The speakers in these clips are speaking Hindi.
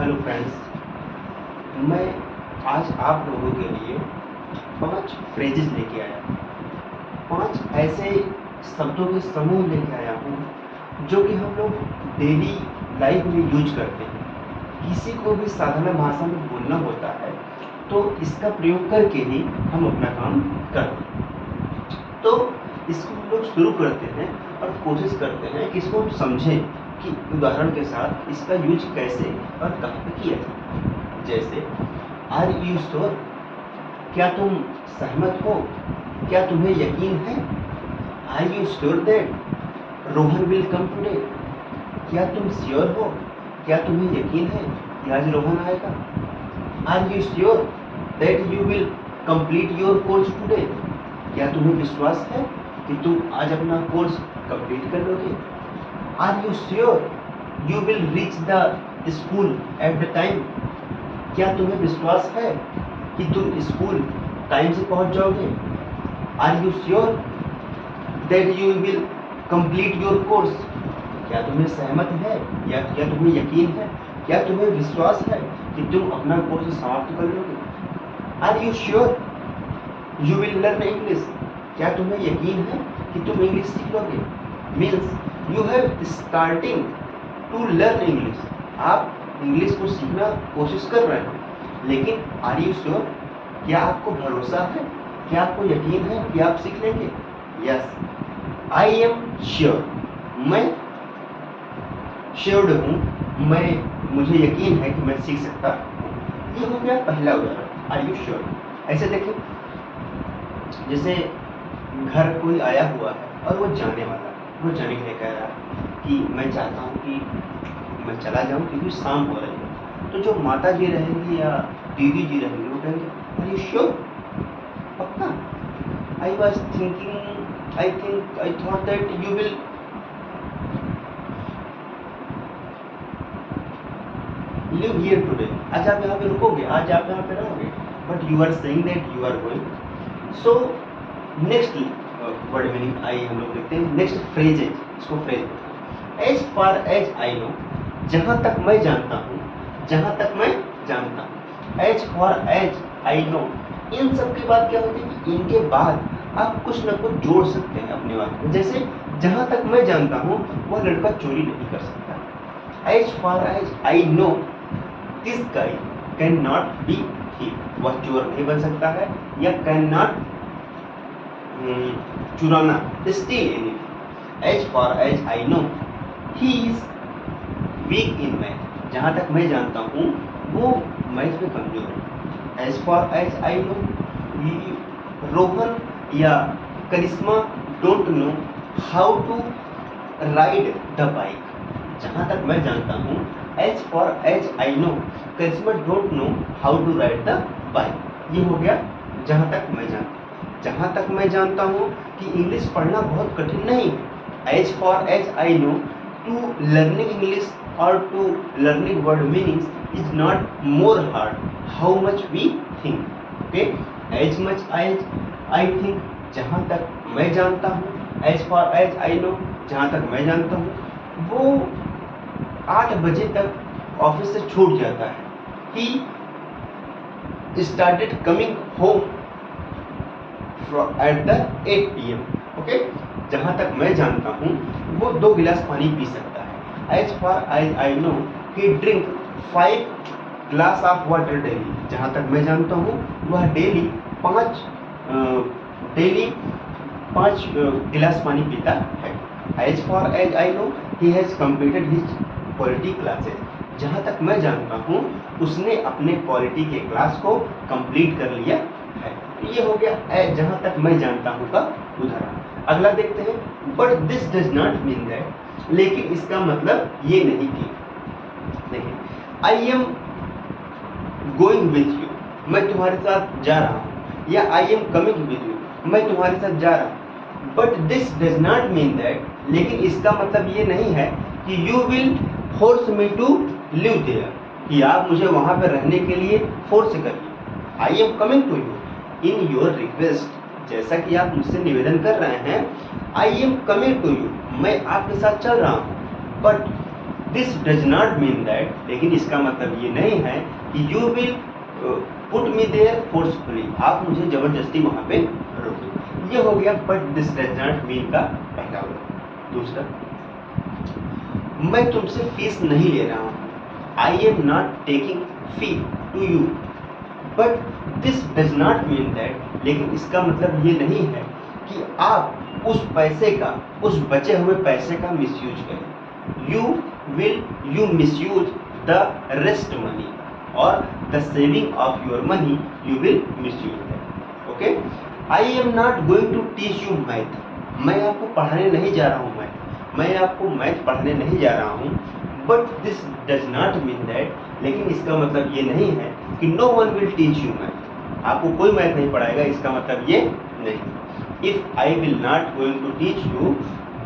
हेलो फ्रेंड्स, मैं आज आप लोगों के लिए 5 फ्रेजेस लेके आया। 5 ऐसे शब्दों के समूह लेके आया हूँ जो कि हम लोग डेली लाइफ में यूज करते हैं। किसी को भी साधारण भाषा में बोलना होता है तो इसका प्रयोग करके ही हम अपना काम करते हैं। तो इसको हम लोग शुरू करते हैं और कोशिश करते हैं कि इसको हम समझें कि उदाहरण के साथ इसका यूज कैसे और कहाँ पे किया जाए। जैसे आर यू श्योर, क्या तुम सहमत हो, क्या तुम्हें यकीन है। Are you sure that Rohan will come today, क्या तुम श्योर हो, क्या तुम्हें यकीन है कि आज रोहन आएगा। Are you sure that you will complete your course today, क्या तुम्हें विश्वास है कि तुम आज अपना कोर्स कंप्लीट कर लोगे। Are you sure you will reach the school at the time, क्या तुम्हें विश्वास है कि तुम स्कूल टाइम से पहुंच जाओगे। Are you sure that you will complete your course, क्या तुम्हें सहमत है या क्या तुम्हें यकीन है, क्या तुम्हें विश्वास है कि तुम अपना कोर्स समाप्त कर लोगे। Are you sure you will learn English, क्या तुम्हें यकीन है कि तुम इंग्लिश सीख लोगे। Means you have starting to learn English, आप इंग्लिश को सीखना कोशिश कर रहे हैं, लेकिन आर यू श्योर, क्या आपको भरोसा है, क्या आपको यकीन है कि आप सीख लेंगे। यस, आई एम श्योर, मैं श्योर्ड हूँ, मुझे यकीन है कि मैं सीख सकता हूँ। ये हो गया पहला उदाहरण, आर यू श्योर। ऐसे देखिए, जैसे घर कोई आया हुआ है और वो जाने वाला है, वो जाने के लिए कह रहा है कि मैं चाहता हूँ कि मैं चला जाऊँ क्योंकि शाम हो रही है। तो जो माता जी रहेंगी या दीदी जी रहेंगी वो कहेंगे आर यू श्योर, पक्का। I was thinking, I thought that you will live here today, आज आप यहाँ पे रुकोगे, आज आप यहाँ पे रहोगे, but you are saying that you are going. So next word meaning I हम लोग देखते हैं। नेक्स्ट फ्रेजेज, इसको phrase as far as I know, जहाँ तक मैं जानता हूँ, जहाँ तक मैं जानता हूँ। As far as I know, इन सब के बाद क्या होता है कि इनके बाद आप कुछ ना कुछ जोड़ सकते हैं अपने बात में। जैसे जहाँ तक मैं जानता हूँ वह लड़का चोरी नहीं कर सकता। As far as I know this guy can not be thief, वह चोर नहीं बन सकता है या कैन नॉट चुराना, steal anything. As far as I know he is weak in math, जहाँ तक मैं जानता हूँ वो मैथ में कमजोर है। As far as I know Rohan या Karishma don't know how to ride the bike, जहाँ तक मैं जानता हूँ as far as I know Karishma don't know how to ride the bike. ये हो गया जहाँ तक मैं जानता हूँ। जहाँ तक मैं जानता हूँ कि इंग्लिश पढ़ना बहुत कठिन नहीं है। As far as I know to learning English और to learning word meanings is not more hard how much we think. Okay, as much as I think, जहाँ तक मैं जानता हूँ। As far as I know, जहाँ तक मैं जानता हूँ वो 8 बजे तक ऑफिस से छूट जाता है। He started coming home at the 8 PM। Okay, जहाँ तक मैं जानता हूँ वो 2 गिलास पानी पी सकता है। As far as I know he drink 5 glass of water daily, जहाँ तक मैं जानता हूँ वह डेली 5 गिलास पानी पीता है। As far as I know he has completed his quality classes, जहाँ तक मैं जानता हूँ उसने अपने क्वालिटी के क्लास को कंप्लीट कर लिया है। ये हो गया जहाँ तक मैं जानता हूँ का उदाहरण। अगला देखते हैं, but this does not mean that, लेकिन इसका मतलब ये नहीं कि। देखिए, I am going with you, मैं तुम्हारे साथ जा रहा हूँ, या I am coming with you, मैं तुम्हारे साथ जा रहा हूँ। But this does not mean that, लेकिन इसका मतलब ये नहीं है कि you will force me to live there, कि आप मुझे वहाँ पर रहने के लिए फोर्स करिए। I am coming to you in your request, जैसा कि आप मुझसे निवेदन कर रहे हैं। I am coming to you, मैं आपके साथ चल रहा हूँ। But this does not mean that, लेकिन इसका मतलब ये नहीं है कि you will put me there forcefully, आप मुझे जबरदस्ती वहां पे रोक दो। ये हो गया but this does not mean का पहला वर्ड। दूसरा, मैं तुमसे फीस नहीं ले रहा हूं, I am not taking fee to you, but this does not mean that, लेकिन इसका मतलब ये नहीं है कि आप उस पैसे का, उस बचे हुए पैसे का मिसयूज करें। You misuse the rest money और the saving of your money, you will misuse that. Okay, I am not going to teach you math, मैं आपको पढ़ाने नहीं जा रहा हूँ मैथ, मैं आपको मैथ पढ़ाने नहीं जा रहा हूँ, but this does not mean that, लेकिन इसका मतलब ये नहीं है कि no one will teach you math, आपको कोई मैथ नहीं पढ़ाएगा, इसका मतलब ये नहीं। If I will not going to teach you,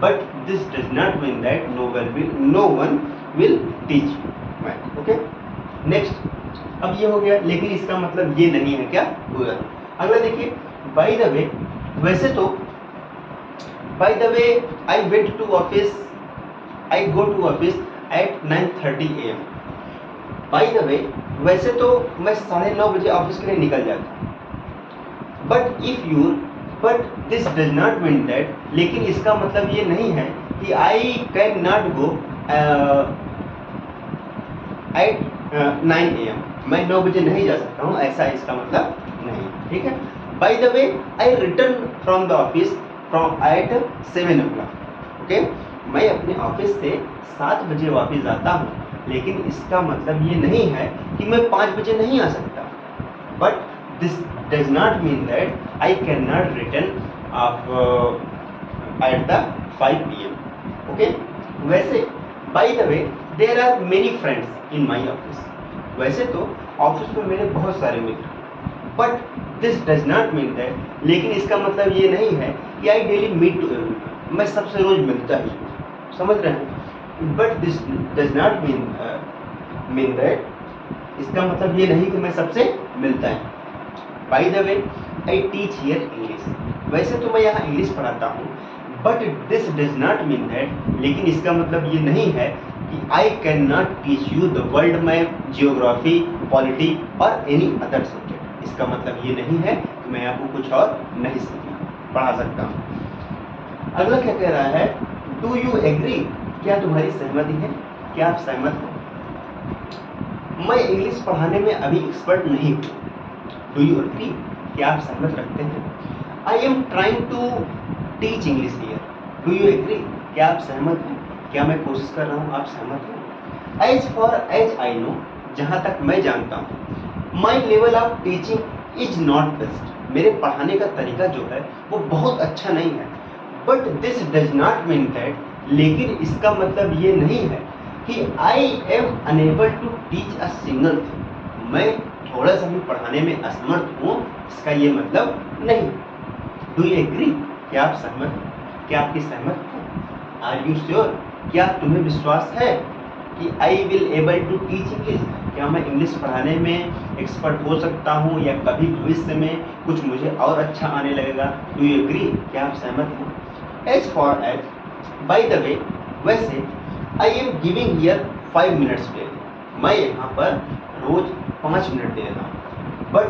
but this does not mean that no one will teach you math. Okay, next, अब ये हो गया, लेकिन इसका मतलब ये नहीं है क्या हुआ। अगला देखिए, बाय द वे, वैसे तो by the way I went to office, I go to office at 9:30 AM। By the way, वैसे तो मैं 9:30 बजे ऑफिस के लिए निकल जाता, but this does not mean that, लेकिन इसका मतलब ये नहीं है कि आई can not go at 9 AM, मैं 9 बजे नहीं जा सकता हूँ, ऐसा इसका मतलब नहीं। ठीक है, by the way I return from the office from at 7 o'clock। Okay, मैं अपने ऑफिस से 7 बजे वापस आता हूँ, लेकिन इसका मतलब ये नहीं है कि मैं 5 बजे नहीं आ सकता, but this does not mean that I can not return at the 5 PM। Okay, वैसे by the way there are many friends in my office, वैसे तो ऑफिस में मेरे बहुत सारे मित्र, but this does not mean that, लेकिन इसका मतलब ये नहीं है कि I daily meet to everyone, मैं सबसे रोज मिलता ही, समझ रहे हैं, but this does not mean that, इसका मतलब ये नहीं कि मैं सबसे मिलता है। By the way I teach here English, वैसे तो मैं यहाँ इंग्लिश पढ़ाता हूँ, but this does not mean that, लेकिन इसका मतलब ये नहीं है कि आई can not teach you the world map, geography, polity और एनी अदर सब्जेक्ट, इसका मतलब ये नहीं है कि मैं आपको कुछ और नहीं पढ़ा सकता हूँ। अगला क्या कह रहा है, डू यू एग्री, क्या तुम्हारी सहमति है, क्या आप सहमत हो। मैं इंग्लिश पढ़ाने में अभी एक्सपर्ट नहीं हूँ, डू यू एग्री, क्या आप सहमत रखते हैं। I am trying to teach English here, do you agree, क्या आप सहमत हैं, क्या मैं कोशिश कर रहा हूँ, आप सहमत हैं। As far as I know, जहाँ तक मैं जानता हूँ, my level of teaching is not best, मेरे पढ़ाने का तरीका जो है वो बहुत अच्छा नहीं है, but this does not mean that, लेकिन इसका मतलब ये नहीं है कि I am unable to teach a single thing, मैं थोड़ा सा भी पढ़ाने में असमर्थ हूँ, इसका ये मतलब नहीं। डू यू एग्री, क्या आप सहमत हैं, क्या आपकी सहमत है। आर यू श्योर, क्या तुम्हें विश्वास है कि I will able to teach English, क्या मैं इंग्लिश पढ़ाने में एक्सपर्ट हो सकता हूँ या कभी भविष्य में कुछ मुझे और अच्छा आने लगेगा। डू यू एग्री, क्या आप सहमत हैं। As far as, by the way, वैसे I am giving here 5 minutes daily, मैं यहाँ पर रोज 5 मिनट दे रहा हूँ, but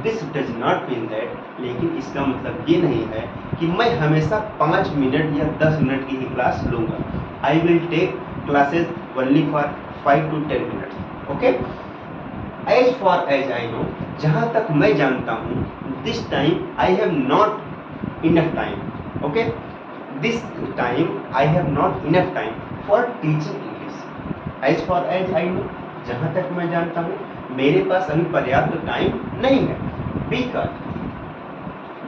this does not mean that, लेकिन इसका मतलब ये नहीं है कि मैं हमेशा 5 मिनट या 10 मिनट की ही क्लास लूँगा। I will take classes only for 5 to 10 minutes। Okay, as far as I know, जहाँ तक मैं जानता हूँ, this time I have not enough time. Okay, this time I have not enough time for teaching English. As far as I know, जहाँ तक मैं जानता हूँ, मेरे पास अभी पर्याप्त टाइम नहीं है,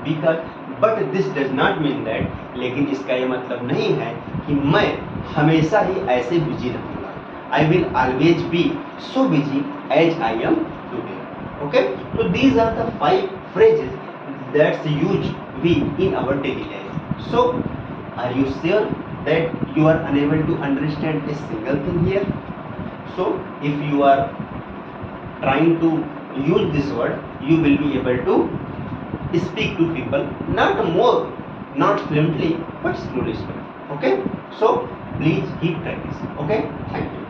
because but this does not mean that, लेकिन इसका ये मतलब नहीं है कि मैं हमेशा ही ऐसे बिजी रहूँगा। I will always be so busy as I am today. Okay, तो these are the 5 phrases that's used we in our daily life. So are you sure that you are unable to understand a single thing here? So if you are trying to use this word, you will be able to speak to people, not fluently but slowly. Okay, so please keep practice. Okay, thank you.